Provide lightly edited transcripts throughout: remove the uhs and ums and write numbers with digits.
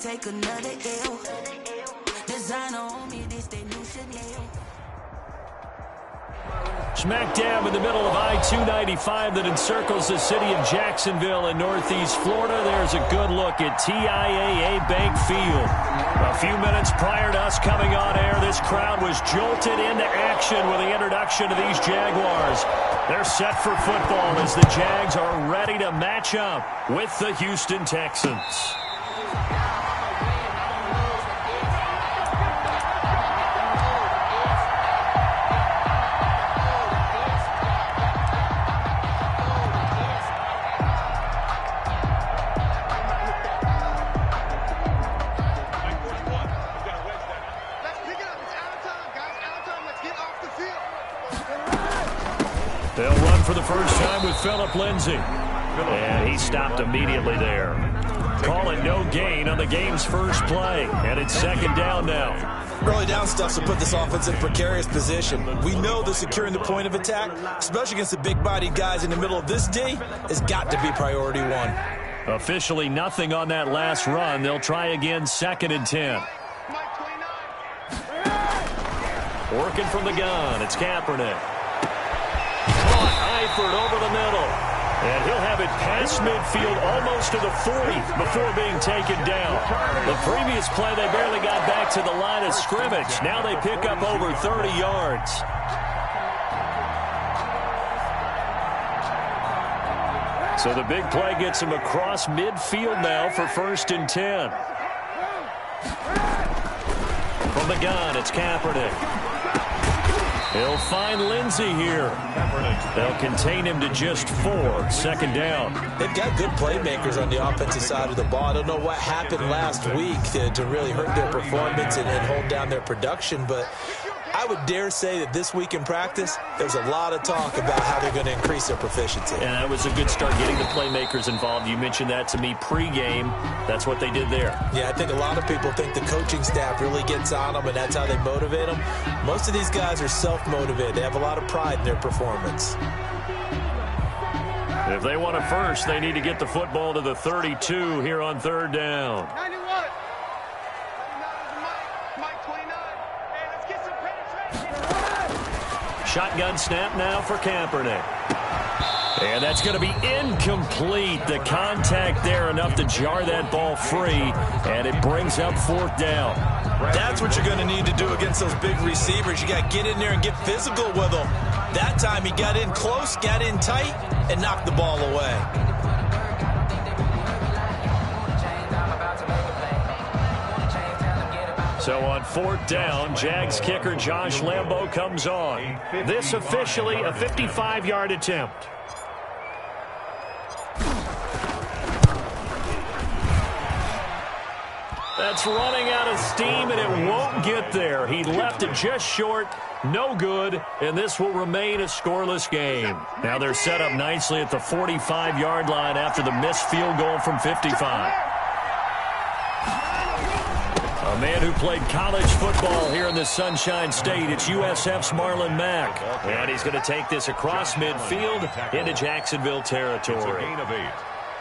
take another L. Designer on me, this they new Chanel. Smack dab in the middle of I-295 that encircles the city of Jacksonville in northeast Florida. There's a good look at TIAA Bank Field. A few minutes prior to us coming on air, this crowd was jolted into action with the introduction of these Jaguars. They're set for football as the Jags are ready to match up with the Houston Texans. They'll run for the first time with Phillip Lindsay. And he stopped immediately there. Call it no gain on the game's first play. And it's second down now. Early down stuff to put this offense in a precarious position. We know that securing the point of attack, especially against the big-bodied guys in the middle of this D, has got to be priority one. Officially nothing on that last run. They'll try again, second and 10. Working from the gun, it's Kaepernick. Eifert over the middle. And he'll have it past midfield almost to the 40 before being taken down. The previous play, they barely got back to the line of scrimmage. Now they pick up over 30 yards. So the big play gets him across midfield now for first and 10. From the gun, it's Kaepernick. He'll find Lindsay here. They'll contain him to just 4. Second down. They've got good playmakers on the offensive side of the ball. I don't know what happened last week to really hurt their performance and hold down their production, but I would dare say that this week in practice, there's a lot of talk about how they're going to increase their proficiency. And that was a good start getting the playmakers involved. You mentioned that to me pregame. That's what they did there. Yeah, I think a lot of people think the coaching staff really gets on them, and that's how they motivate them. Most of these guys are self-motivated. They have a lot of pride in their performance. If they want a first, they need to get the football to the 32 here on third down. Shotgun snap now for Kaepernick. And that's going to be incomplete. The contact there enough to jar that ball free, and it brings up fourth down. That's what you're going to need to do against those big receivers. You got to get in there and get physical with them. That time he got in close, got in tight, and knocked the ball away. So on fourth down, Jags kicker Josh Lambo comes on. This officially a 55-yard attempt. That's running out of steam, and it won't get there. He left it just short, no good, and this will remain a scoreless game. Now they're set up nicely at the 45-yard line after the missed field goal from 55. A man who played college football here in the Sunshine State. It's USF's Marlon Mack. And he's going to take this across midfield into Jacksonville territory.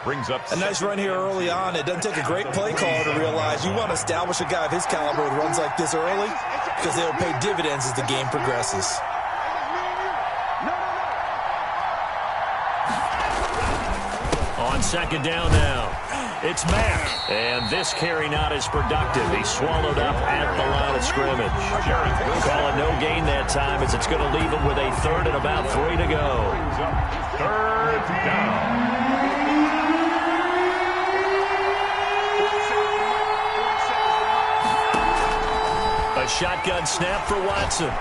Brings up a nice run here early on. It doesn't take a great play caller to realize you want to establish a guy of his caliber with runs like this early because they'll pay dividends as the game progresses. On second down now, it's Mack. And this carry not as productive. He swallowed up at the line of scrimmage. Call it no gain that time as it's going to leave him with a third and about 3 to go. Third down. A shotgun snap for Watson.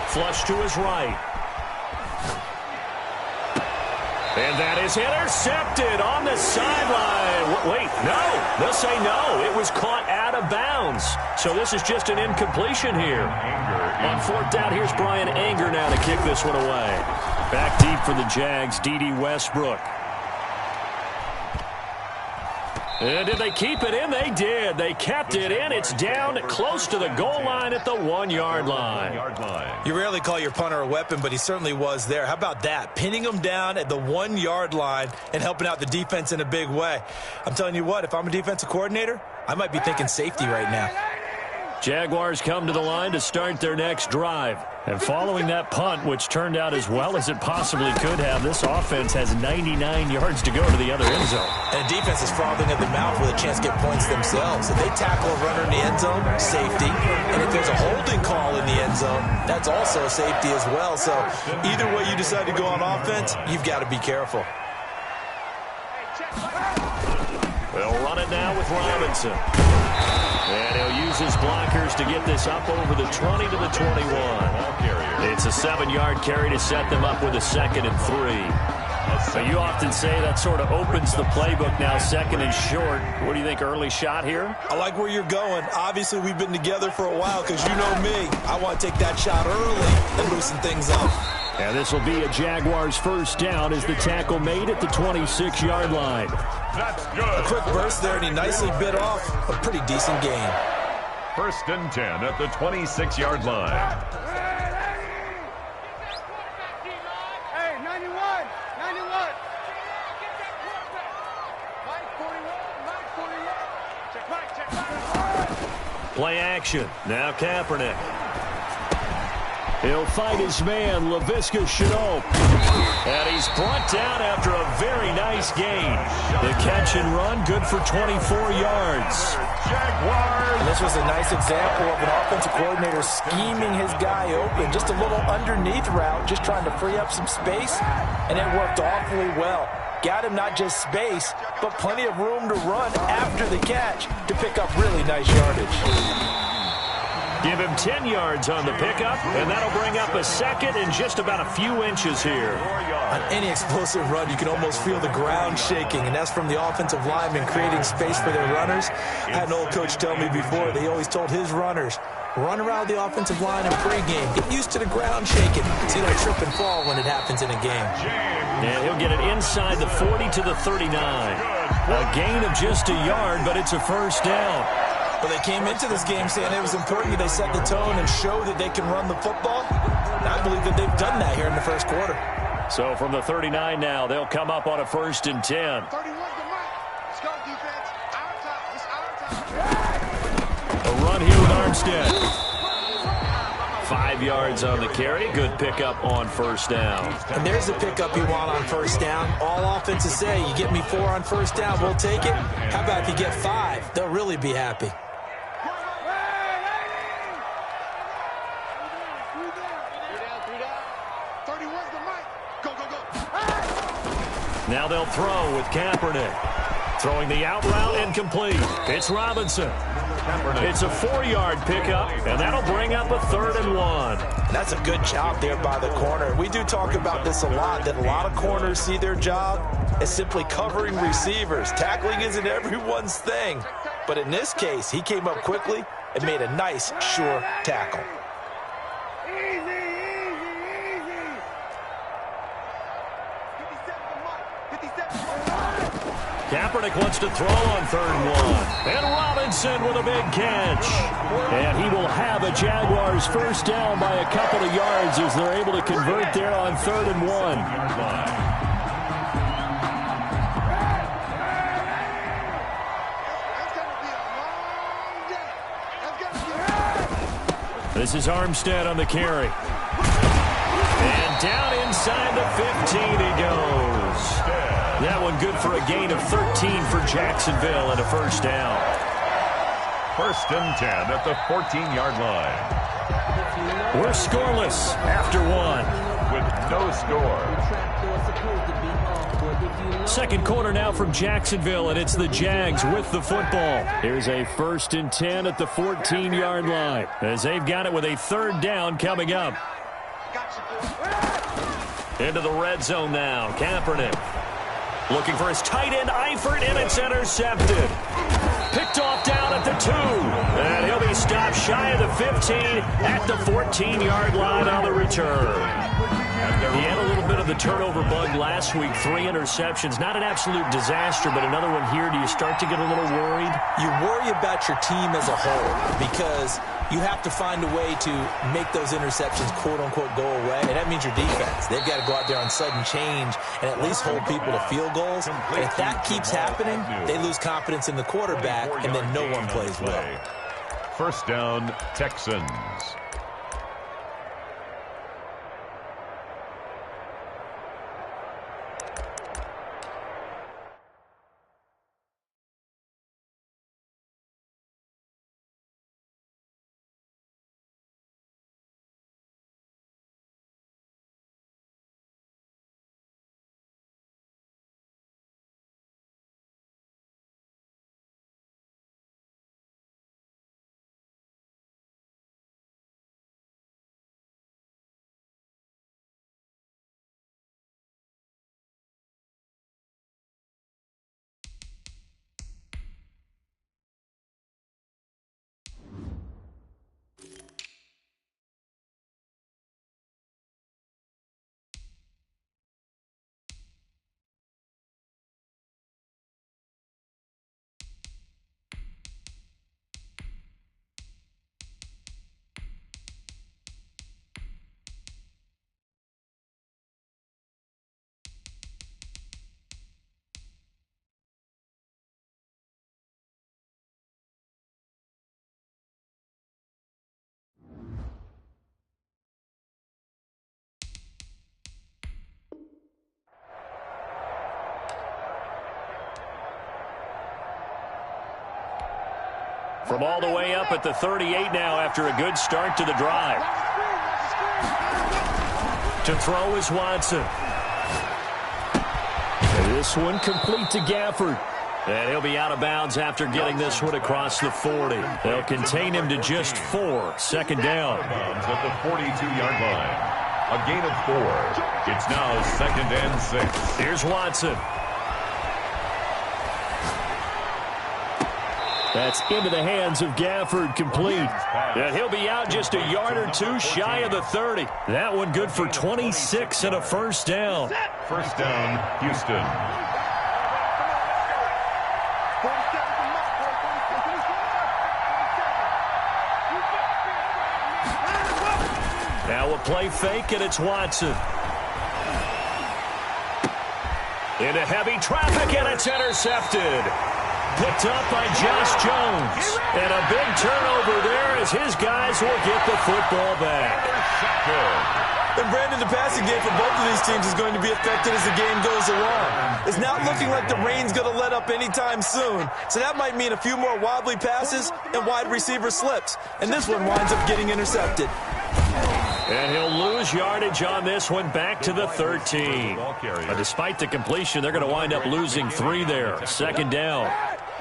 Flush to his right. And that is intercepted on the sideline. Wait, no. They'll say no. It was caught out of bounds. So this is just an incompletion here. On fourth down, here's Brian Anger now to kick this one away. Back deep for the Jags, D.D. Westbrook. And did they keep it in? They did. They kept it in. It's down close to the goal line at the 1-yard line. You rarely call your punter a weapon, but he certainly was there. How about that? Pinning him down at the 1-yard line and helping out the defense in a big way. I'm telling you what, if I'm a defensive coordinator, I might be thinking safety right now. Jaguars come to the line to start their next drive. And following that punt, which turned out as well as it possibly could have, this offense has 99 yards to go to the other end zone. And the defense is frothing at the mouth with a chance to get points themselves. If they tackle a runner in the end zone, safety. And if there's a holding call in the end zone, that's also safety as well. So either way you decide to go on offense, you've got to be careful. They'll run it now with Robinson. And he'll use his blockers to get this up over the 20 to the 21. It's a 7-yard carry to set them up with a 2nd and 3. So you often say that sort of opens the playbook now, 2nd and short. What do you think, early shot here? I like where you're going. Obviously, we've been together for a while because you know me. I want to take that shot early and loosen things up. And this will be a Jaguars first down as the tackle made at the 26-yard line. That's good. A quick burst there, and he nicely bit off a pretty decent gain. 1st and 10 at the 26-yard line. Hey, 91. Play action. Now Kaepernick. He'll fight his man, Laviska Shenault. And he's brought down after a very nice gain. The catch and run, good for 24 yards. And this was a nice example of an offensive coordinator scheming his guy open. Just a little underneath route, just trying to free up some space, and it worked awfully well. Got him not just space, but plenty of room to run after the catch to pick up really nice yardage. Give him 10 yards on the pickup, and that'll bring up a 2nd and just about a few inches here. On any explosive run, you can almost feel the ground shaking, and that's from the offensive linemen creating space for their runners. I had an old coach tell me before, they always told his runners, run around the offensive line in pregame. Get used to the ground shaking so you don't trip and fall when it happens in a game. And he'll get it inside the 40 to the 39. A gain of just a yard, but it's a first down. Well, they came into this game saying it was important that they set the tone and show that they can run the football. And I believe that they've done that here in the first quarter. So from the 39 now, they'll come up on a 1st and 10. 31's the mark. Let's go, defense. Our time. It's our time. A run here with Armstead. 5 yards on the carry. Good pickup on first down. And there's the pickup you want on first down. All offenses say, you get me 4 on first down, we'll take it. How about if you get 5? They'll really be happy. Now they'll throw with Kaepernick. Throwing the out route incomplete. It's Robinson. It's a 4-yard pickup, and that'll bring up a 3rd and 1. And that's a good job there by the corner. We do talk about this a lot, that a lot of corners see their job as simply covering receivers. Tackling isn't everyone's thing. But in this case, he came up quickly and made a nice, sure tackle. Kaepernick wants to throw on 3rd and 1. And Robinson with a big catch. And he will have a Jaguars first down by a couple of yards as they're able to convert there on 3rd and 1. This is Armstead on the carry. And down inside the 15 he goes. That one good for a gain of 13 for Jacksonville and a first down. 1st and 10 at the 14-yard line. We're scoreless after 1. With no score. 2nd quarter now from Jacksonville, and it's the Jags with the football. Here's a 1st and 10 at the 14-yard line as they've got it with a 3rd down coming up. Into the red zone now. Kaepernick looking for his tight end, Eifert, and it's intercepted. Picked off down at the 2. And he'll be stopped shy of the 15 at the 14-yard line on the return. He had a little bit of the turnover bug last week, 3 interceptions. Not an absolute disaster, but another one here. Do you start to get a little worried? You worry about your team as a whole because you have to find a way to make those interceptions, quote-unquote, go away. And that means your defense. They've got to go out there on sudden change and at least hold people to field goals. And if that keeps happening, they lose confidence in the quarterback, and then no one plays well. First down, Texans. From all the way up at the 38 now after a good start to the drive. To throw is Watson. And this one complete to Gafford. And he'll be out of bounds after getting this one across the 40. They'll contain him to just 4. Second down. At the 42-yard line. A gain of 4. It's now 2nd and 6. Here's Watson. That's into the hands of Gafford, complete. And he'll be out just a yard or two shy of the 30. That one good for 26 and a first down. First down, Houston. Now a play fake, and it's Watson. Into heavy traffic, and it's intercepted. Picked up by Josh Jones. And a big turnover there as his guys will get the football back. And Brandon, the passing game for both of these teams is going to be affected as the game goes along. It's not looking like the rain's going to let up anytime soon. So that might mean a few more wobbly passes and wide receiver slips. And this one winds up getting intercepted. And he'll lose yardage on this one back to the 13. But despite the completion, they're going to wind up losing 3 there. Second down.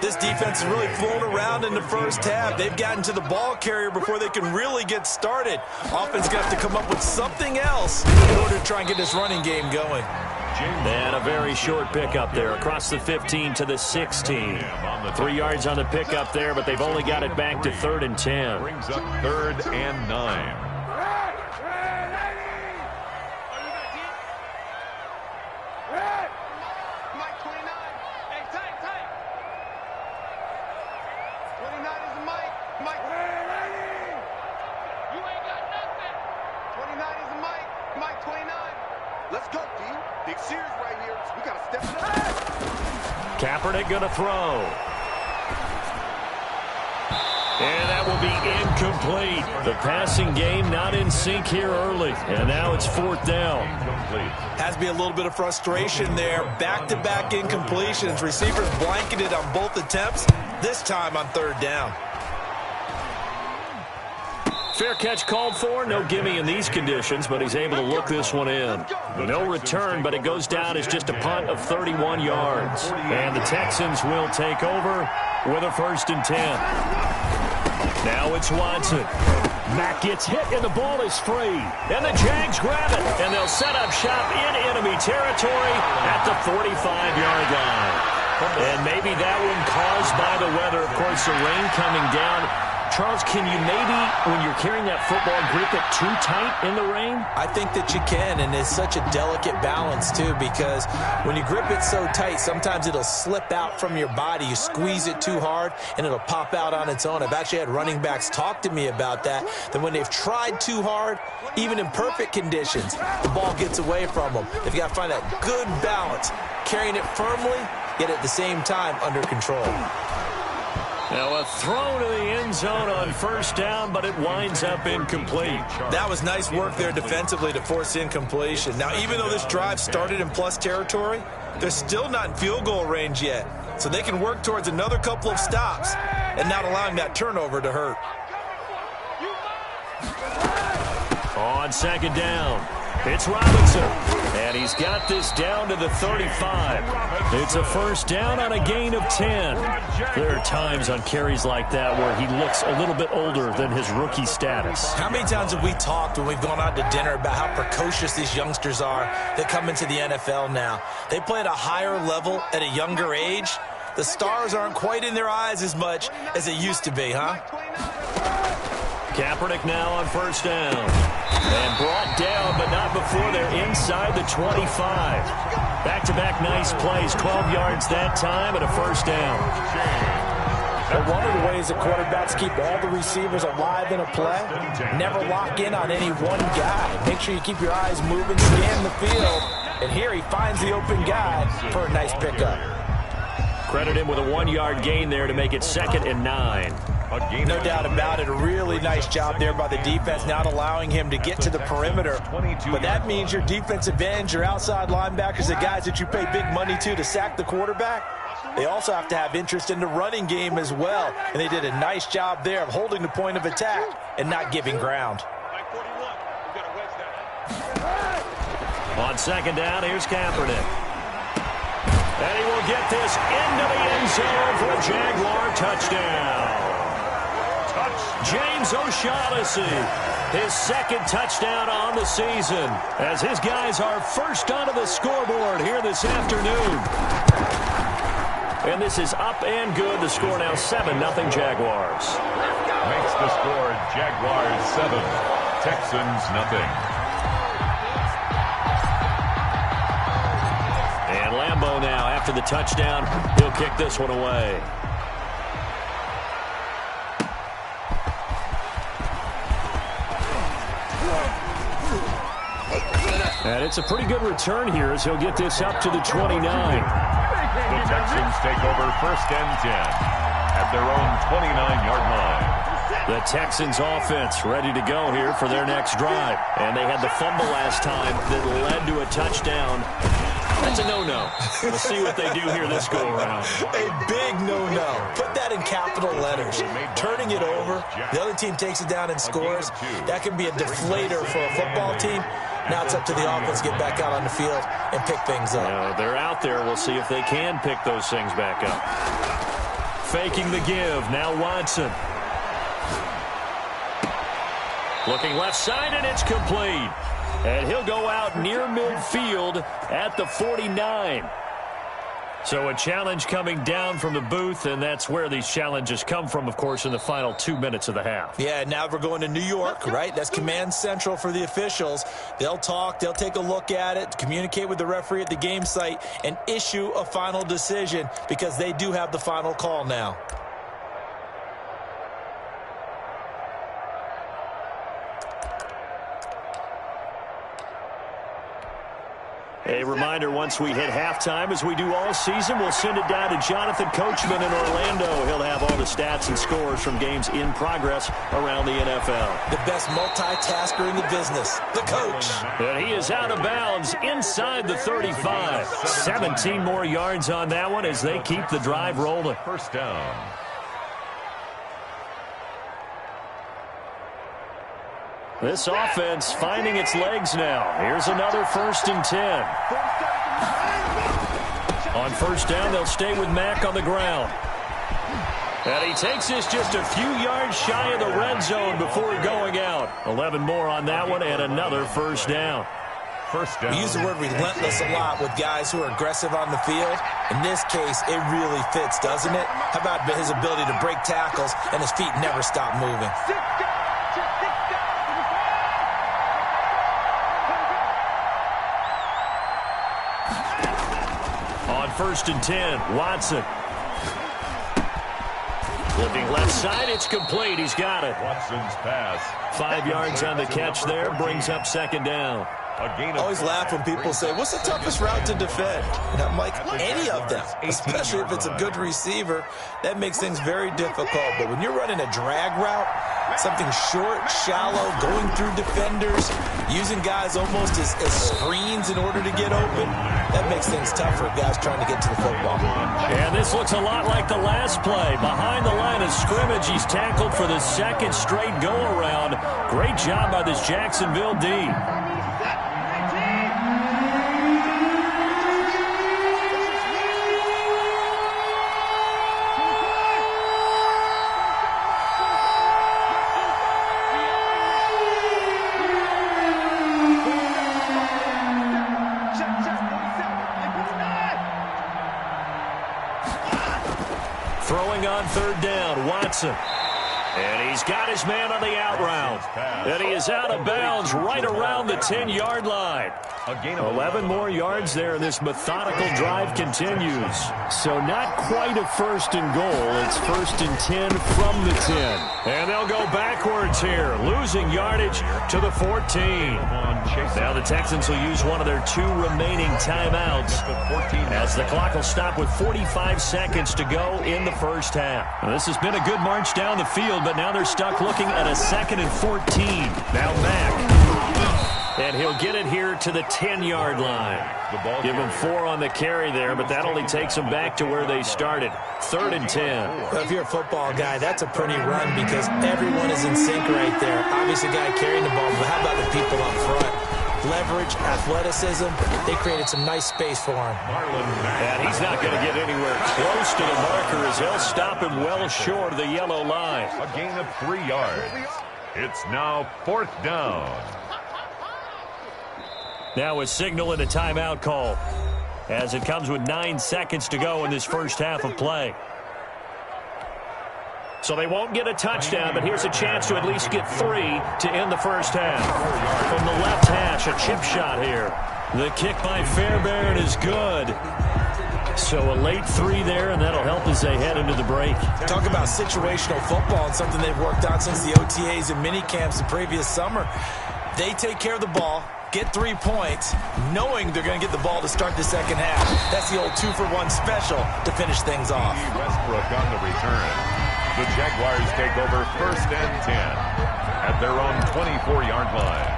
This defense has really flown around in the first half. They've gotten to the ball carrier before they can really get started. Offense going to have to come up with something else in order to try and get this running game going. And a very short pickup there across the 15 to the 16. 3 yards on the pickup there, but they've only got it back to 3rd and 10. Brings up 3rd and 9. Kaepernick going to throw. And that will be incomplete. The passing game not in sync here early. And now it's 4th down. Has to be a little bit of frustration there. Back-to-back incompletions. Receivers blanketed on both attempts. This time on 3rd down. Fair catch called for. No gimme in these conditions, but he's able to look this one in. No return, but it goes down as just a punt of 31 yards. And the Texans will take over with a 1st and 10. Now it's Watson. Mack gets hit, and the ball is free. And the Jags grab it, and they'll set up shop in enemy territory at the 45-yard line. And maybe that one caused by the weather. Of course, the rain coming down Charles, can you maybe, when you're carrying that football, grip it too tight in the rain? I think that you can, and it's such a delicate balance, too, because when you grip it so tight, sometimes it'll slip out from your body. You squeeze it too hard, and it'll pop out on its own. I've actually had running backs talk to me about that when they've tried too hard, even in perfect conditions, the ball gets away from them. They've got to find that good balance, carrying it firmly, yet at the same time under control. Now a throw to the end zone on first down, but it winds up incomplete. That was nice work there defensively to force incompletion. Now, even though this drive started in plus territory, they're still not in field goal range yet. So they can work towards another couple of stops and not allowing that turnover to hurt. On second down, it's Robinson, and he's got this down to the 35. It's a first down on a gain of 10. There are times on carries like that where he looks a little bit older than his rookie status. How many times have we talked when we've gone out to dinner about how precocious these youngsters are that come into the NFL now? They play at a higher level at a younger age. The stars aren't quite in their eyes as much as they used to be, huh? Kaepernick now on first down. And brought down, but not before they're inside the 25. Back-to-back nice plays, 12 yards that time, and a first down. But one of the ways that quarterbacks keep all the receivers alive in a play, never lock in on any one guy. Make sure you keep your eyes moving, scan the field. And here he finds the open guy for a nice pickup. Credit him with a 1-yard gain there to make it 2nd and 9. No doubt about it. A really nice job there by the defense, not allowing him to get to the perimeter. But that means your defensive ends, your outside linebackers, the guys that you pay big money to sack the quarterback, they also have to have interest in the running game as well. And they did a nice job there of holding the point of attack and not giving ground. On second down, here's Kaepernick. And he will get this into the end zone for a Jaguar touchdown. James O'Shaughnessy, his 2nd touchdown on the season, as his guys are first onto the scoreboard here this afternoon. And this is up and good. The score now 7-0 Jaguars. Makes the score Jaguars 7, Texans 0. And Lambeau now, after the touchdown, he'll kick this one away. And it's a pretty good return here as he'll get this up to the 29. The Texans take over 1st and 10 at their own 29-yard line. The Texans offense ready to go here for their next drive. And they had the fumble last time that led to a touchdown. That's a no-no. We'll see what they do here this go-around. A big no-no. Put that in capital letters. Turning it over, the other team takes it down and scores. That can be a deflator for a football team. Now it's up to the offense to get back out on the field and pick things up. They're out there. We'll see if they can pick those things back up. Faking the give. Now Watson. Looking left side, and it's complete. And he'll go out near midfield at the 49. So a challenge coming down from the booth, and that's where these challenges come from, of course, in the final 2 minutes of the half. Yeah, now we're going to New York, right? That's command central for the officials. They'll talk, they'll take a look at it, communicate with the referee at the game site, and issue a final decision because they do have the final call now. A reminder, once we hit halftime, as we do all season, we'll send it down to Jonathan Coachman in Orlando. He'll have all the stats and scores from games in progress around the NFL. The best multitasker in the business, the coach. And he is out of bounds inside the 35. 17 more yards on that one as they keep the drive rolling. First down. This offense finding its legs now. Here's another 1st and 10. On first down, they'll stay with Mack on the ground. And he takes this just a few yards shy of the red zone before going out. 11 more on that one and another first down. First down. We use the word relentless a lot with guys who are aggressive on the field. In this case, it really fits, doesn't it? How about his ability to break tackles and his feet never stop moving? On 1st and 10, Watson. Looking left side, it's complete. He's got it. Watson's pass. 5 yards on the catch there, brings up 2nd down. I always laugh when people say, what's the toughest route to defend? And I'm like, any of them, especially if it's a good receiver. That makes things very difficult. But when you're running a drag route, something short, shallow, going through defenders, using guys almost as screens in order to get open, that makes things tough for guys trying to get to the football. And this looks a lot like the last play. Behind the line of scrimmage, he's tackled for the 2nd straight go-around. Great job by this Jacksonville D. Throwing on 3rd down, Watson. And he's got his man on the out route. And he is out of bounds right around the 10-yard line. 11 more yards there, and this methodical drive continues. So not quite a 1st and goal. It's 1st and 10 from the 10. And they'll go backwards here, losing yardage to the 14. Now the Texans will use one of their 2 remaining timeouts as the clock will stop with 45 seconds to go in the 1st half. Now, this has been a good march down the field, but now they're stuck looking at a 2nd and 14. Now Mack. And he'll get it here to the 10-yard line. Give him 4 on the carry there, but that only takes them back to where they started. 3rd and 10. Well, if you're a football guy, that's a pretty run because everyone is in sync right there. Obviously, guy carrying the ball, but how about the people up front? Leverage, athleticism, they created some nice space for him. And he's not going to get anywhere close to the marker as they'll stop him well short of the yellow line. A gain of 3 yards. It's now 4th down. Now a signal and a timeout call as it comes with 9 seconds to go in this 1st half of play. So they won't get a touchdown, but here's a chance to at least get 3 to end the 1st half. From the left hash, a chip shot here. The kick by Fairbairn is good. So a late 3 there, and that'll help as they head into the break. Talk about situational football and something they've worked on since the OTAs and mini camps the previous summer. They take care of the ball, get 3 points, knowing they're going to get the ball to start the 2nd half. That's the old 2-for-1 special to finish things off. Westbrook on the return. The Jaguars take over 1st and 10 at their own 24-yard line.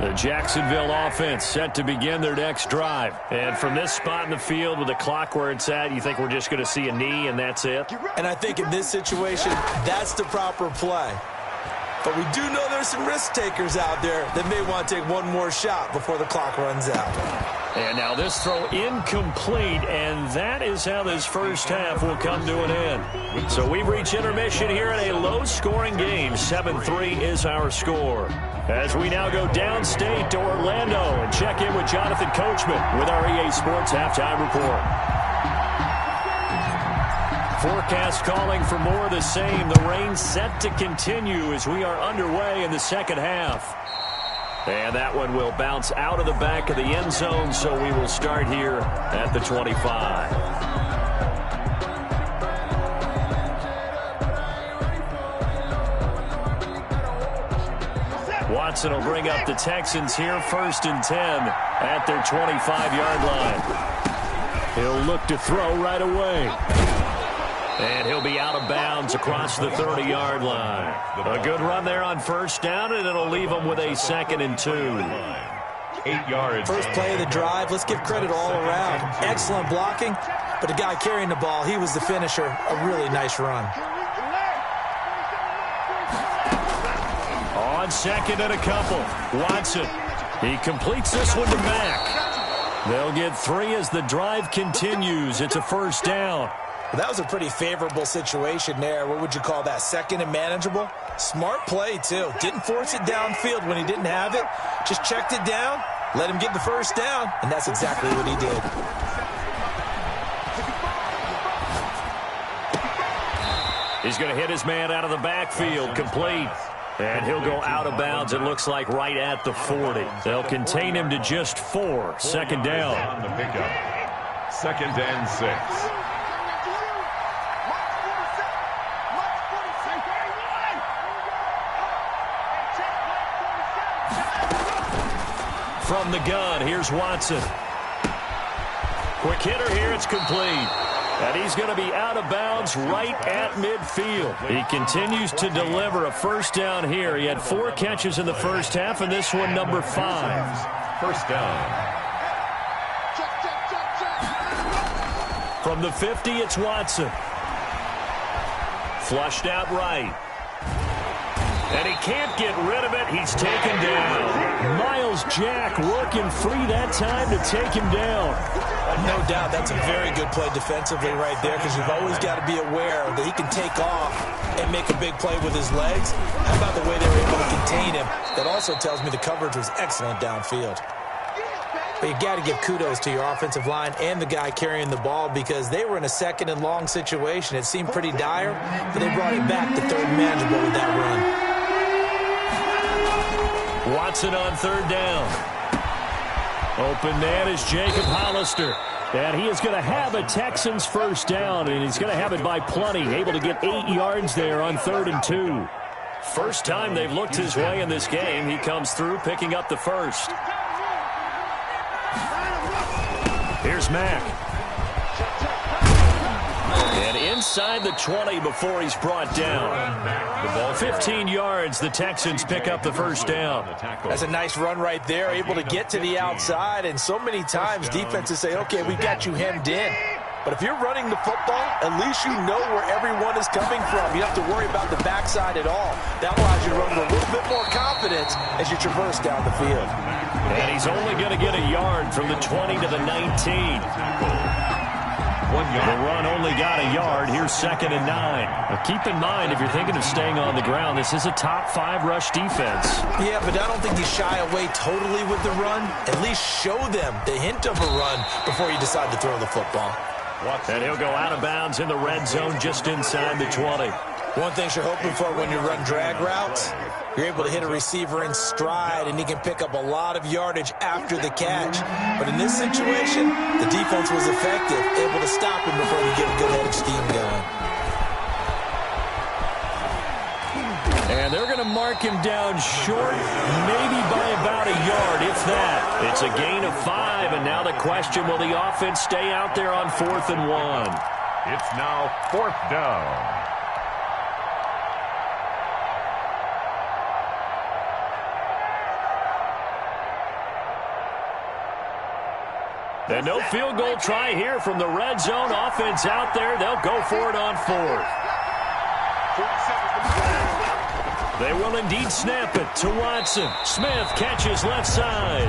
The Jacksonville offense set to begin their next drive. And from this spot in the field with the clock where it's at, you think we're just going to see a knee and that's it? And I think in this situation, that's the proper play. But we do know there's some risk takers out there that may want to take one more shot before the clock runs out. And now this throw incomplete, and that is how this 1st half will come to an end. So we've reached intermission here in a low-scoring game. 7-3 is our score. As we now go downstate to Orlando and check in with Jonathan Coachman with our EA Sports Halftime Report. Forecast calling for more of the same. The rain set to continue as we are underway in the 2nd half. And that one will bounce out of the back of the end zone, so we will start here at the 25. Watson will bring up the Texans here, 1st and 10 at their 25-yard line. He'll look to throw right away. And he'll be out of bounds across the 30-yard line. A good run there on 1st down, and it'll leave them with a 2nd and 2. 8 yards. First play of the drive, let's give credit all around. Excellent blocking, but the guy carrying the ball, he was the finisher. A really nice run. On 2nd and a couple, Watson. He completes this one to Mack. They'll get 3 as the drive continues. It's a 1st down. Well, that was a pretty favorable situation there. What would you call that? Second and manageable? Smart play, too. Didn't force it downfield when he didn't have it. Just checked it down, let him get the first down, and that's exactly what he did. He's going to hit his man out of the backfield, complete. And he'll go out of bounds, it looks like, right at the 40. They'll contain him to just 4. Second down. On the pickup. 2nd and 6. From the gun, here's Watson. Quick hitter here, it's complete. And he's going to be out of bounds right at midfield. He continues to deliver a first down here. He had 4 catches in the first half, and this one number 5. First down. From the 50, it's Watson. Flushed out right. And he can't get rid of it. He's taken down. Miles Jack working free that time to take him down. No doubt that's a very good play defensively right there, because you've always got to be aware that he can take off and make a big play with his legs. How about the way they were able to contain him? That also tells me the coverage was excellent downfield. But you got to give kudos to your offensive line and the guy carrying the ball, because they were in a second and long situation. It seemed pretty dire, but they brought it back to third and manageable with that run. Watson on third down. Open man is Jacob Hollister. And he is going to have a Texans first down, and he's going to have it by plenty. Able to get 8 yards there on 3rd and 2. First time they've looked his way in this game. He comes through picking up the first. Here's Mack. And inside the 20 before he's brought down. The ball 15 yards. The Texans pick up the first down. That's a nice run right there. Able to get to the outside. And so many times defenses say, okay, we've got you hemmed in. But if you're running the football, at least you know where everyone is coming from. You don't have to worry about the backside at all. That allows you to run with a little bit more confidence as you traverse down the field. And he's only going to get a yard from the 20 to the 19. 1 yard. The run only got a yard. Here's 2nd and 9. Now keep in mind, if you're thinking of staying on the ground, this is a top 5 rush defense. Yeah, but I don't think you shy away totally with the run. At least show them the hint of a run before you decide to throw the football. And he'll go out of bounds in the red zone just inside the 20. One thing you're hoping for when you run drag routes, you're able to hit a receiver in stride, and he can pick up a lot of yardage after the catch. But in this situation, the defense was effective, able to stop him before he get a good head of steam going. And they're going to mark him down short, maybe by about a yard, if that. It's a gain of 5, and now the question, will the offense stay out there on 4th and 1? It's now 4th down. And no field goal try here from the red zone. Offense out there. They'll go for it on 4th. They will indeed snap it to Watson. Smith catches left side.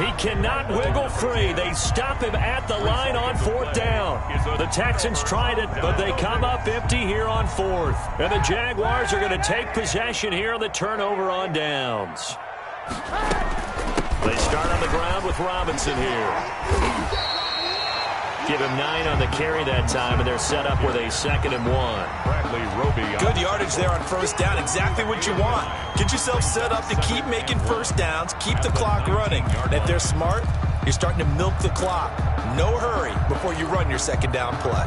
He cannot wiggle free. They stop him at the line on 4th down. The Texans tried it, but they come up empty here on 4th. And the Jaguars are going to take possession here on the turnover on downs. They start on the ground with Robinson here. Give him 9 on the carry that time, and they're set up with a 2nd and 1. Bradley Roby. Good yardage there on first down. Exactly what you want. Get yourself set up to keep making first downs, keep the clock running. And if they're smart, you're starting to milk the clock. No hurry before you run your 2nd down play.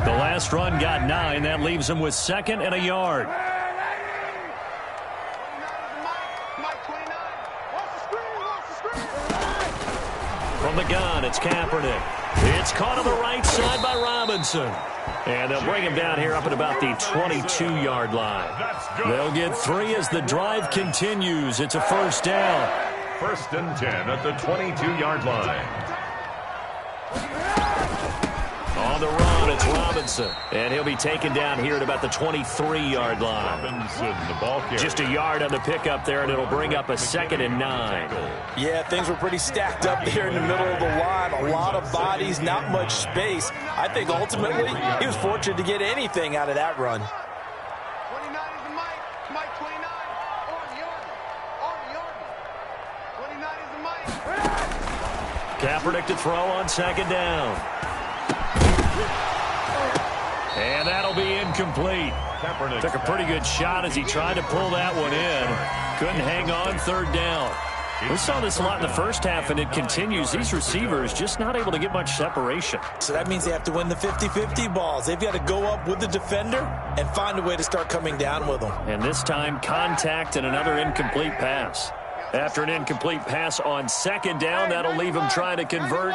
The last run got 9. That leaves them with 2nd and a yard. From the gun, it's Kaepernick. It's caught on the right side by Robinson. And they'll bring him down here up at about the 22-yard line. They'll get 3 as the drive continues. It's a first down. 1st and 10 at the 22-yard line. On the run, and it's Robinson. And he'll be taken down here at about the 23-yard line. Robinson, the ball carrier. Just a yard on the pickup there, and it'll bring up a 2nd and 9. Yeah, things were pretty stacked up there in the middle of the line. A lot of bodies, not much space. I think ultimately he was fortunate to get anything out of that run. 29 is the Mike. Mike 29. On the yard. 29 is the Mike. Kaepernick to throw on 2nd down. And that'll be incomplete. Kaepernick Took a pretty good shot as he tried to pull that one in. Couldn't hang on 3rd down. We saw this a lot in the first half, and it continues. These receivers just not able to get much separation. So that means they have to win the 50-50 balls. They've got to go up with the defender and find a way to start coming down with them. And this time, contact and another incomplete pass. After an incomplete pass on 2nd down, that'll leave him trying to convert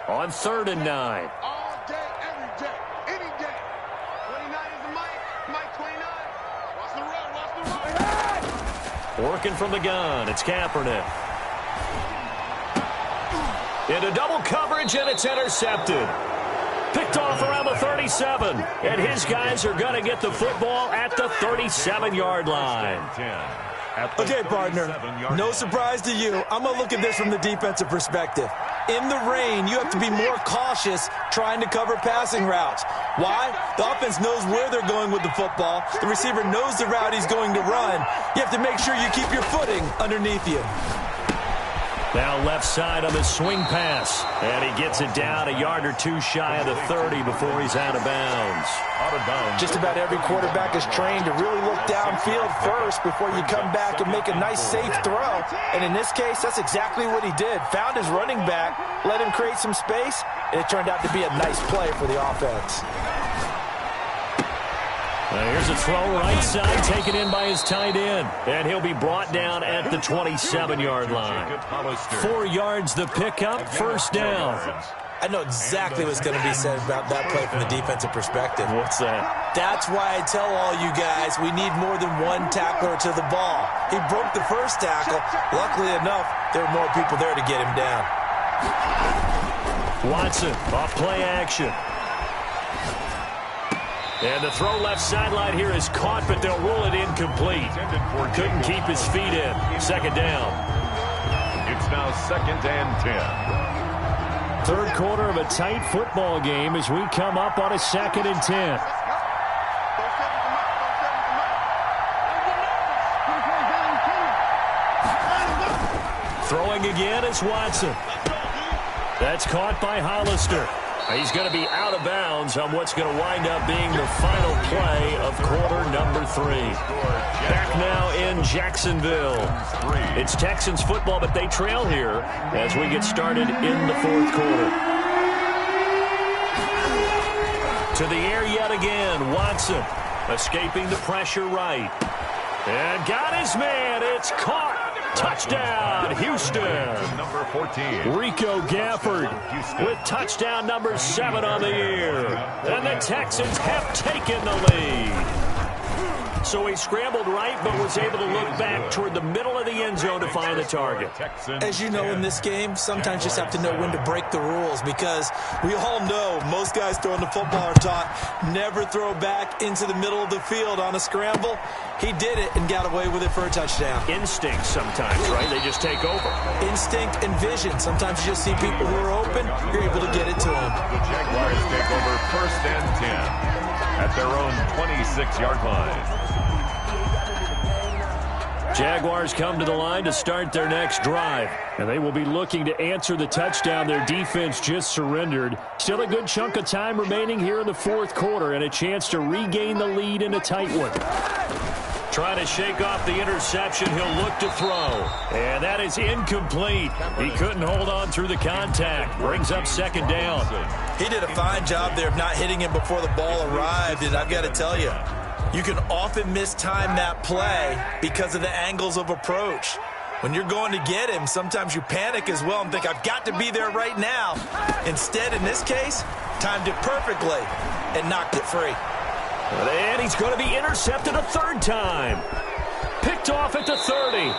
on 3rd and 9. All day, every day, any day. 29 is the Mike. Mike 29. Watch the run. Working from the gun, it's Kaepernick. Into double coverage, and it's intercepted. Picked off around the 37, and his guys are going to get the football at the 37-yard line. Okay, partner, no surprise to you. I'm going to look at this from the defensive perspective. In the rain, you have to be more cautious trying to cover passing routes. Why? The offense knows where they're going with the football. The receiver knows the route he's going to run. You have to make sure you keep your footing underneath you. Now left side on the swing pass. And he gets it down a yard or two shy of the 30 before he's out of bounds. Just about every quarterback is trained to really look downfield first before you come back and make a nice, safe throw. And in this case, that's exactly what he did. Found his running back, let him create some space, and it turned out to be a nice play for the offense. Here's a throw right side, taken in by his tight end. And he'll be brought down at the 27-yard line. 4 yards the pickup, 1st down. I know exactly what's going to be said about that play from the defensive perspective. What's that? That's why I tell all you guys we need more than one tackler to the ball. He broke the first tackle. Luckily enough, there were more people there to get him down. Watson off play action. And the throw left sideline here is caught, but they'll rule it incomplete. Couldn't keep his feet in. 2nd down. It's now 2nd and 10. 3rd quarter of a tight football game as we come up on a 2nd and 10. Throwing again is Watson. That's caught by Hollister. He's going to be out of bounds on what's going to wind up being the final play of quarter number 3. Back now in Jacksonville. It's Texans football, but they trail here as we get started in the 4th quarter. To the air yet again, Watson escaping the pressure right. And got his man. It's caught. Touchdown, Houston. Number 14. Rico Gafford with touchdown number 7 on the year. And the Texans have taken the lead. So he scrambled right, but was able to look back toward the middle of the end zone to find the target. As you know, in this game, sometimes you just have to know when to break the rules, because we all know most guys throwing the football are taught never throw back into the middle of the field on a scramble. He did it and got away with it for a touchdown. Instinct sometimes, right? They just take over. Instinct and vision. Sometimes you just see people who are open, you're able to get it to them. The Jaguars take over 1st and 10 at their own 26-yard line. Jaguars come to the line to start their next drive. And they will be looking to answer the touchdown their defense just surrendered. Still a good chunk of time remaining here in the 4th quarter and a chance to regain the lead in a tight one. Trying to shake off the interception, he'll look to throw. And that is incomplete. He couldn't hold on through the contact. Brings up 2nd down. He did a fine job there of not hitting him before the ball arrived, and I've got to tell you, you can often mistime that play because of the angles of approach. When you're going to get him, sometimes you panic as well and think, I've got to be there right now. Instead, in this case, timed it perfectly and knocked it free. And he's going to be intercepted a 3rd time. Picked off at the 30.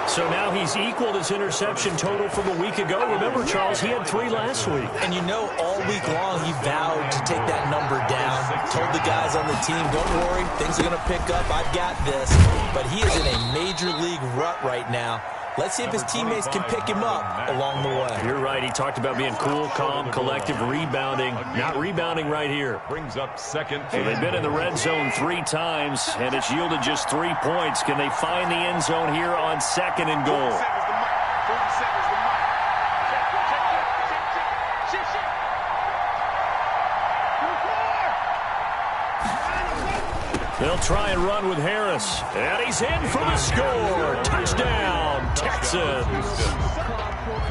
So now he's equaled his interception total from a week ago. Remember, Charles, he had 3 last week. And you know, all week long he vowed to take that number down. Told the guys on the team, don't worry, things are going to pick up. I've got this. But he is in a major league rut right now. Let's see if his teammates can pick him up along the way. You're right. He talked about being cool, calm, collective, rebounding. Not rebounding right here. Brings up second. So they've been in the red zone 3 times, and it's yielded just 3 points. Can they find the end zone here on 2nd and goal? 40 seconds to Mike. They'll try and run with Harris. And he's in for the score. Touchdown, Texans.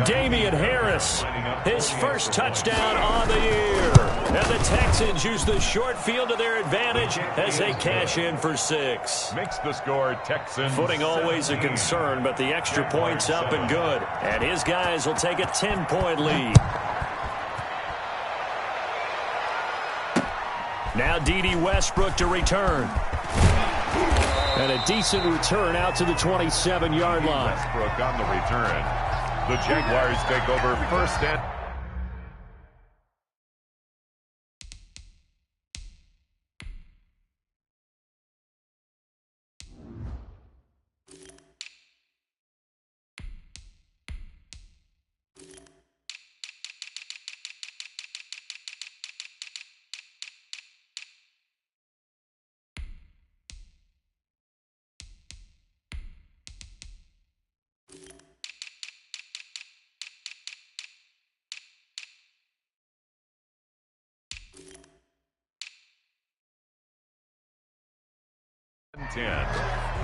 Damian Harris, his first touchdown on the year. And the Texans use the short field to their advantage as they cash in for 6. Makes the score Texans. Footing always a concern, but the extra point's up and good. And his guys will take a 10-point lead. Now D.D. Westbrook to return. And a decent return out to the 27-yard line. Westbrook on the return. The Jaguars take over first and...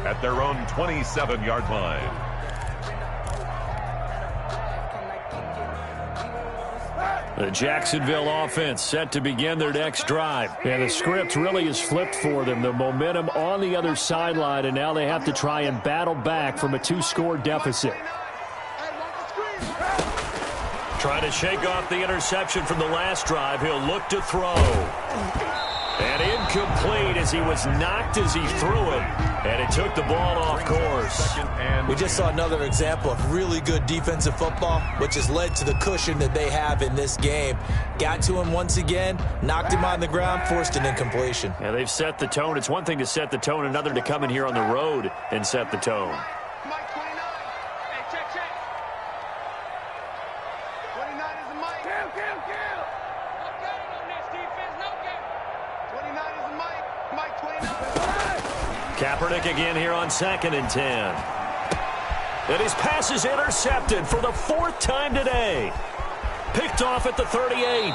at their own 27-yard line. The Jacksonville offense set to begin their next drive. And the script really is flipped for them. The momentum on the other sideline, and now they have to try and battle back from a 2-score deficit. Trying to shake off the interception from the last drive. He'll look to throw. And incomplete as he was knocked as he threw it. And it took the ball off course. We just saw another example of really good defensive football, which has led to the cushion that they have in this game. Got to him once again, knocked him on the ground, forced an incompletion. Yeah, they've set the tone. It's one thing to set the tone, another to come in here on the road and set the tone. Mike 29. Hey, check. 29 is the Mike. Kill. No game on this defense, no game. 29 is the Mike. Mike 29. Kaepernick again here on 2nd and 10. And his pass is intercepted for the 4th time today. Picked off at the 38.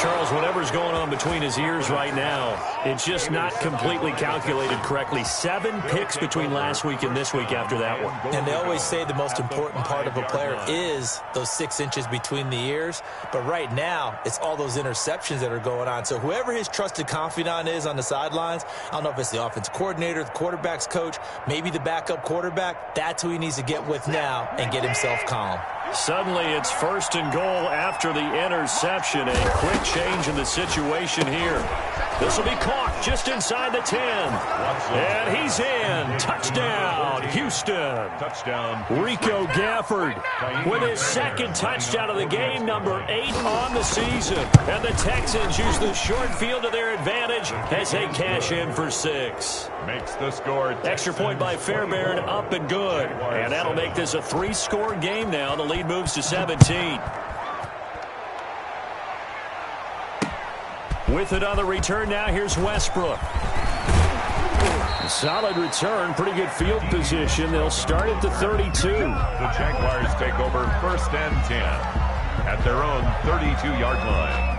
Charles, whatever's going on between his ears right now, it's just not completely calculated correctly. 7 picks between last week and this week after that one. And they always say the most important part of a player is those 6 inches between the ears. But right now, it's all those interceptions that are going on. So whoever his trusted confidant is on the sidelines, I don't know if it's the offensive coordinator, the quarterback's coach, maybe the backup quarterback, that's who he needs to get with now and get himself calm. Suddenly, it's 1st and goal after the interception. A quick change in the situation here. This will be caught just inside the 10. And he's in. Touchdown, Houston. Touchdown. Rico Gafford with his 2nd touchdown of the game, number 8 on the season. And the Texans use the short field to their advantage as they cash in for 6. Makes the score. Extra point by Fairbairn, up and good. And that'll make this a 3-score game now. The lead moves to 17. With it on the return now, here's Westbrook. Solid return, pretty good field position. They'll start at the 32. The Jaguars take over 1st and 10 at their own 32-yard line.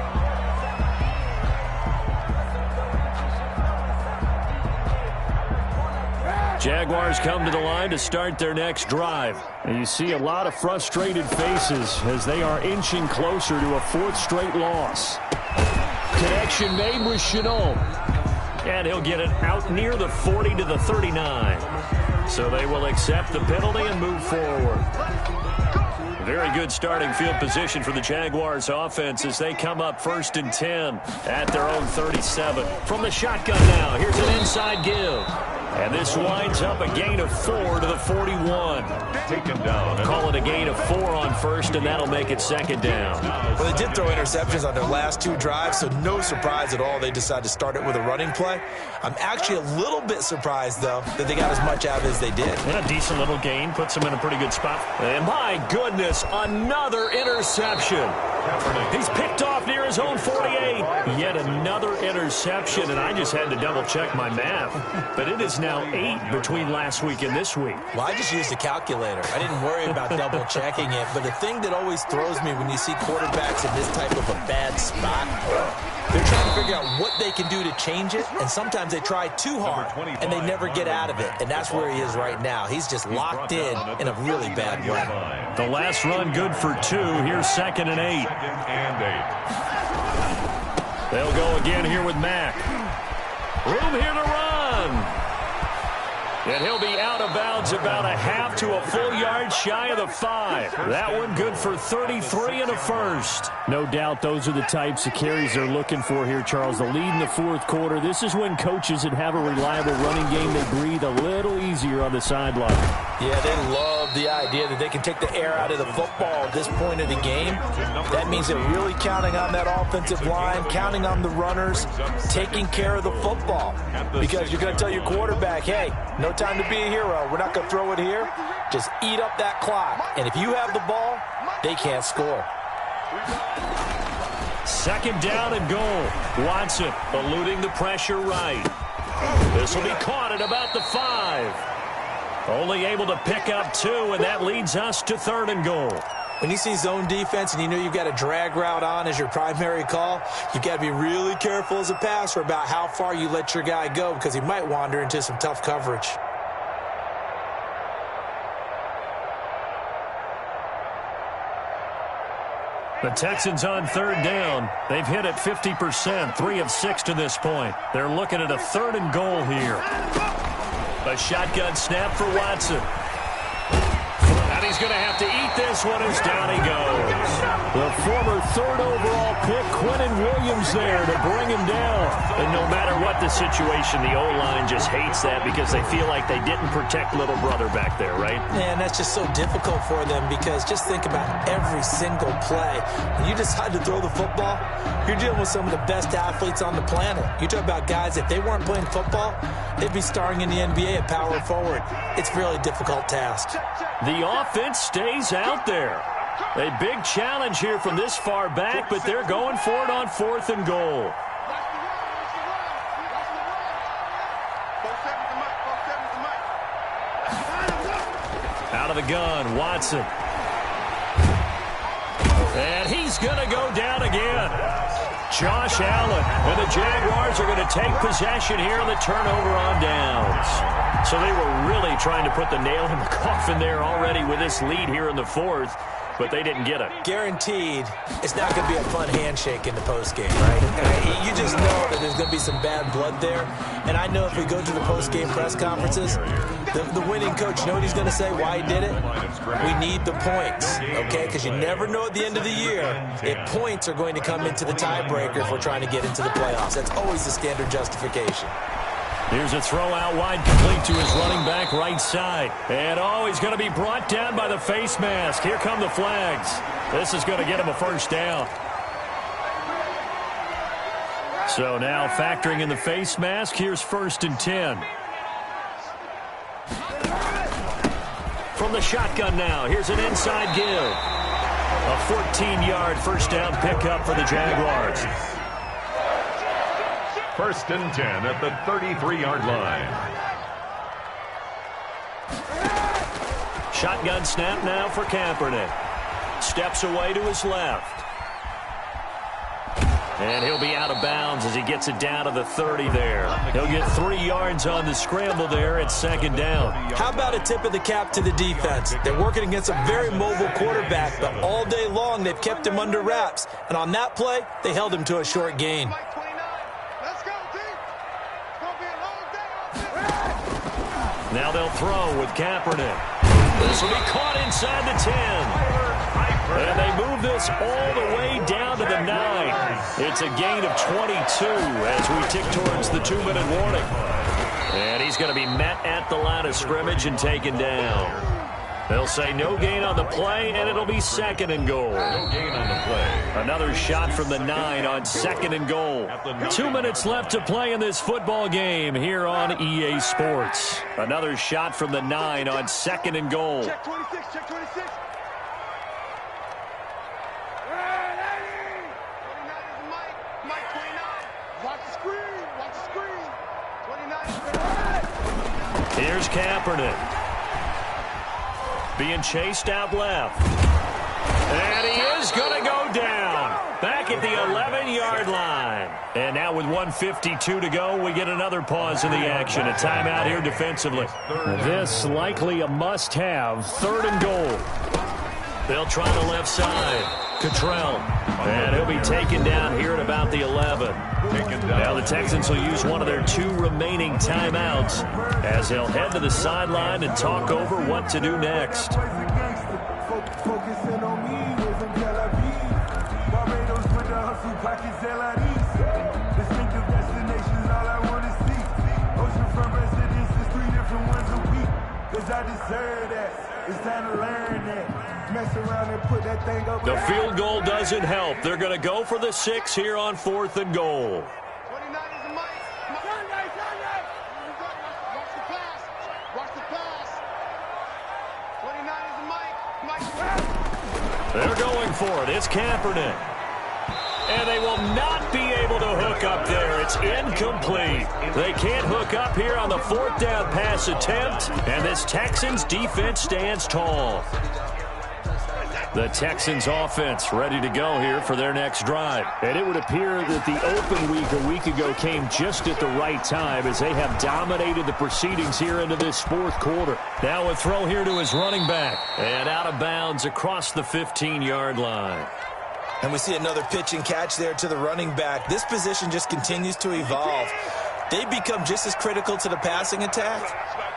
Jaguars come to the line to start their next drive. And you see a lot of frustrated faces as they are inching closer to a 4th straight loss. Connection made with Chenault. And he'll get it out near the 40 to the 39. So they will accept the penalty and move forward. Very good starting field position for the Jaguars offense as they come up 1st and 10 at their own 37. From the shotgun now, here's an inside give. And this winds up a gain of 4 to the 41. Taken down. Call it a gain of 4 on first, and that'll make it second down. Well, they did throw interceptions on their last 2 drives, so no surprise at all they decided to start it with a running play. I'm actually a little bit surprised, though, that they got as much out of it as they did. And a decent little gain puts them in a pretty good spot. And my goodness, another interception. He's picked off near his own 48. Yet another interception, and I just had to double-check my math. But it is now 8 between last week and this week. Well, I just used a calculator. I didn't worry about double-checking it. But the thing that always throws me when you see quarterbacks in this type of a bad spot, they're trying to figure out what they can do to change it, and sometimes they try too hard, and they never get out of it. And that's where he is right now. He's just locked in a really bad way. The last run good for 2. Here's 2nd and 8. They'll go again here with Mack. Room here to run. And he'll be out of bounds about a half to a full yard shy of the 5. That one good for 33 and a first. No doubt those are the types of carries they're looking for here, Charles. The lead in the 4th quarter. This is when coaches that have a reliable running game, they breathe a little easier on the sideline. Yeah, they love the idea that they can take the air out of the football at this point of the game. That means they're really counting on that offensive line, counting on the runners, taking care of the football. Because you're going to tell your quarterback, hey, no time to be a hero. We're not going to throw it here. Just eat up that clock. And if you have the ball, they can't score. 2nd down and goal. Watson eluding the pressure right. This will be caught at about the 5. Only able to pick up 2, and that leads us to 3rd and goal. When you see zone defense and you know you've got a drag route on as your primary call, you've got to be really careful as a passer about how far you let your guy go because he might wander into some tough coverage. The Texans on 3rd down. They've hit it 50%, 3 of 6 to this point. They're looking at a 3rd and goal here. A shotgun snap for Watson. And he's going to have to eat this one as down he goes. The former 3rd overall pick, Quentin Williams there to bring him down. And no matter what the situation, the O-line just hates that because they feel like they didn't protect little brother back there, right? Man, that's just so difficult for them because just think about every single play. When you decide to throw the football, you're dealing with some of the best athletes on the planet. You talk about guys, if they weren't playing football, they'd be starring in the NBA at power forward. It's a really difficult task. The offense stays out there. A big challenge here from this far back, but they're going for it on 4th and goal. Out of the gun, Watson. And he's going to go down again. Josh Allen. And the Jaguars are going to take possession here on the turnover on downs. So they were really trying to put the nail in the coffin there already with this lead here in the 4th. But they didn't get it. Guaranteed, it's not going to be a fun handshake in the postgame, right? You just know that there's going to be some bad blood there. And I know if we go to the postgame press conferences, the winning coach, you know what he's going to say, why he did it? We need the points, okay? Because you never know at the end of the year if points are going to come into the tiebreaker if we're trying to get into the playoffs. That's always the standard justification. Here's a throw out wide, complete to his running back right side. And he's going to be brought down by the face mask. Here come the flags. This is going to get him a 1st down. So now factoring in the face mask, here's 1st and 10. From the shotgun now, here's an inside give. A 14-yard 1st down pickup for the Jaguars. 1st and 10 at the 33-yard line. Shotgun snap now for Kaepernick. Steps away to his left. And he'll be out of bounds as he gets it down to the 30 there. He'll get 3 yards on the scramble there at 2nd down. How about a tip of the cap to the defense? They're working against a very mobile quarterback, but all day long they've kept him under wraps. And on that play, they held him to a short gain. Now they'll throw with Kaepernick. This will be caught inside the 10. And they move this all the way down to the 9. It's a gain of 22 as we tick towards the 2-minute warning. And And he's going to be met at the line of scrimmage and taken down. They'll say no gain on the play, and it'll be 2nd and goal. No gain on the play. Another shot from the 9 on 2nd and goal. 2 minutes left to play in this football game here on EA Sports. Another shot from the 9 on 2nd and goal. Check 26, check 26. 29 is the Mike. Mike 29. Watch the screen, watch the screen. 29 is the Here's Kaepernick. Being chased out left. And he is going to go down. Back at the 11-yard line. And now with 1:52 to go, we get another pause in the action. A timeout here defensively. This likely a must-have. 3rd and goal. They'll try the left side. Cottrell. And he'll be taken down here at about the 11. Now the Texans will use one of their 2 remaining timeouts as they'll head to the sideline and talk over what to do next. The field goal doesn't help. They're going to go for the 6 here on 4th and goal. 29 is the Mike. Watch the pass. Watch the pass. 29 is the Mike. They're going for it. It's Kaepernick. And they will not be able to hook up there. It's incomplete. They can't hook up here on the 4th down pass attempt. And this Texans defense stands tall. The Texans offense ready to go here for their next drive. And it would appear that the open week a week ago came just at the right time as they have dominated the proceedings here into this 4th quarter. Now a throw here to his running back. And out of bounds across the 15-yard line. And we see another pitch and catch there to the running back. This position just continues to evolve. They become just as critical to the passing attack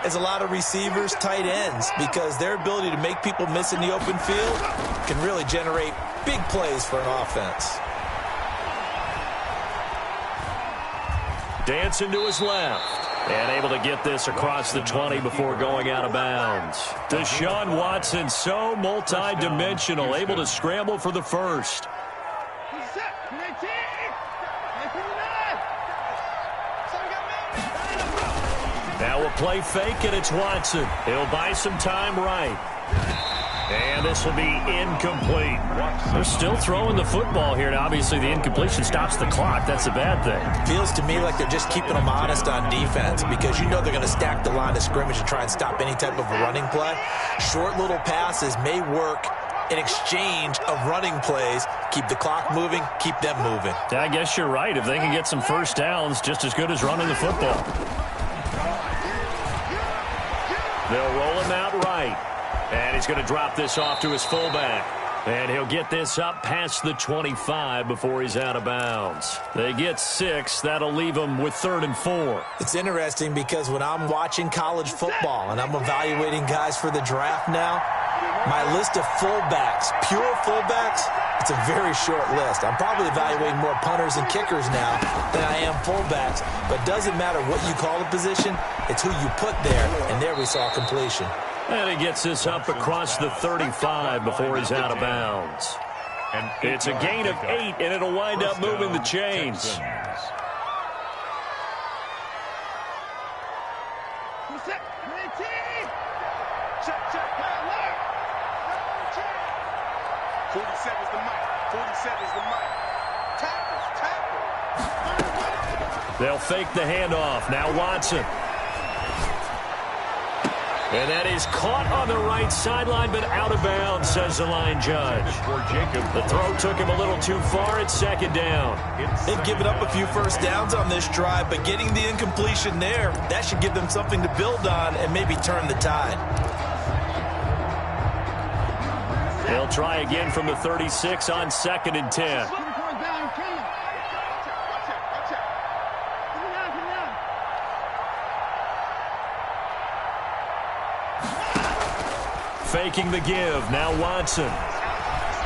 as a lot of receivers, tight ends, because their ability to make people miss in the open field can really generate big plays for an offense. Dancing to his left. And able to get this across the 20 before going out of bounds. Deshaun Watson, so multi-dimensional, able to scramble for the first. Now a play fake, and it's Watson. He'll buy some time right. And this will be incomplete. They're still throwing the football here. Now, obviously, the incompletion stops the clock. That's a bad thing. Feels to me like they're just keeping them honest on defense because you know they're going to stack the line of scrimmage and try and stop any type of a running play. Short little passes may work in exchange of running plays. Keep the clock moving, keep them moving. I guess you're right. If they can get some first downs, just as good as running the football. They'll roll him out right. And he's going to drop this off to his fullback. And he'll get this up past the 25 before he's out of bounds. They get 6. That'll leave him with 3rd and 4. It's interesting because when I'm watching college football and I'm evaluating guys for the draft now, my list of fullbacks, pure fullbacks, it's a very short list. I'm probably evaluating more punters and kickers now than I am fullbacks. But it doesn't matter what you call the position, it's who you put there. And there we saw completion. And he gets this up across the 35 before he's out of bounds. It's a gain of 8, and it'll wind up moving the chains. They'll fake the handoff. Now Watson. And that is caught on the right sideline, but out of bounds, says the line judge. The throw took him a little too far. It's 2nd down. They've given up a few first downs on this drive, but getting the incompletion there, that should give them something to build on and maybe turn the tide. They'll try again from the 36 on 2nd and 10. Faking the give. Now Watson.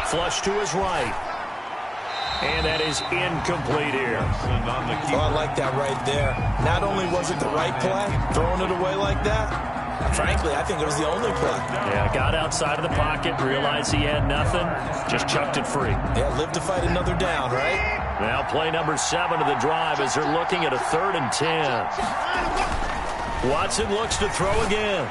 Flush to his right. And that is incomplete here. Oh, I like that right there. Not only was it the right play, throwing it away like that, frankly, I think it was the only play. Yeah, got outside of the pocket, realized he had nothing, just chucked it free. Yeah, live to fight another down, right? Now play number 7 of the drive as they're looking at a 3rd and 10. Watson looks to throw again.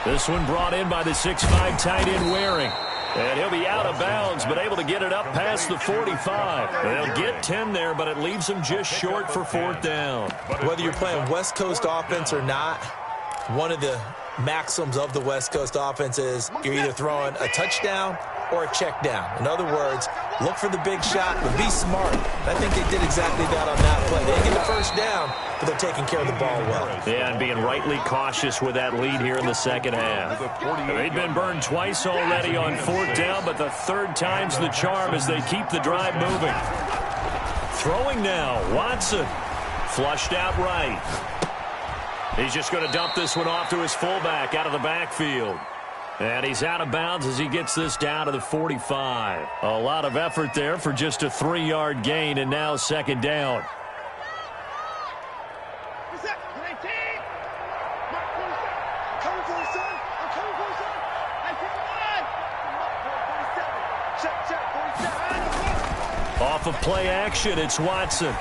This one brought in by the 6'5" tight end Waring. And he'll be out of bounds, but able to get it up past the 45. They'll get 10 there, but it leaves them just short for 4th down. Whether you're playing West Coast offense or not, one of the maxims of the West Coast offense is you're either throwing a touchdown or a check down. In other words, look for the big shot, but be smart. I think they did exactly that on that play. They didn't get the first down, but they're taking care of the ball well. Yeah, and being rightly cautious with that lead here in the second half. They've been burned twice already on 4th down, but the 3rd time's the charm as they keep the drive moving. Throwing now, Watson. Flushed out right. He's just going to dump this one off to his fullback out of the backfield. And he's out of bounds as he gets this down to the 45. A lot of effort there for just a 3-yard gain, and now 2nd down. Off of play action, it's Watson.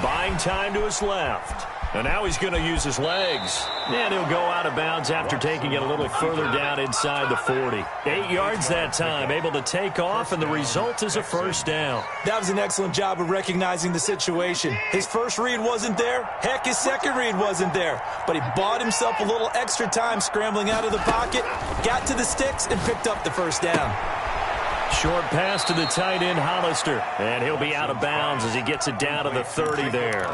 Buying time to his left. And now he's going to use his legs. And he'll go out of bounds after taking it a little further down inside the 40. 8 yards that time, able to take off, and the result is a 1st down. That was an excellent job of recognizing the situation. His first read wasn't there. Heck, his second read wasn't there. But he bought himself a little extra time scrambling out of the pocket, got to the sticks, and picked up the 1st down. Short pass to the tight end, Hollister. And he'll be out of bounds as he gets it down to the 30 there.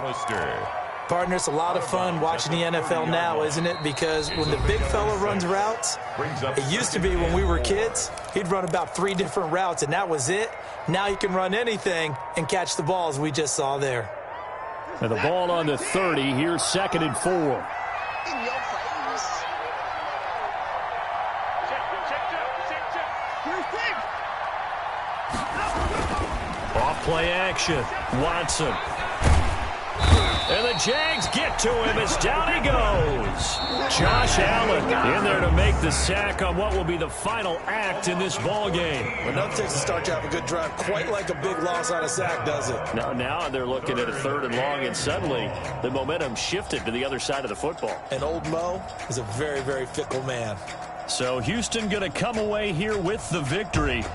Partner, it's a lot of fun watching the NFL now, isn't it? Because when the big fella runs routes, it used to be when we were kids, he'd run about 3 different routes, and that was it. Now he can run anything and catch the ball, as we just saw there. And the ball on the 30, here's 2nd and 4. Off play action, Watson. And the Jags get to him as down he goes. Josh Allen in there to make the sack on what will be the final act in this ball game. Well, nothing takes a start to have a good drive quite like a big loss on a sack, does it? Now they're looking at a 3rd and long, and suddenly the momentum shifted to the other side of the football. And old Mo is a very, very fickle man. So Houston going to come away here with the victory.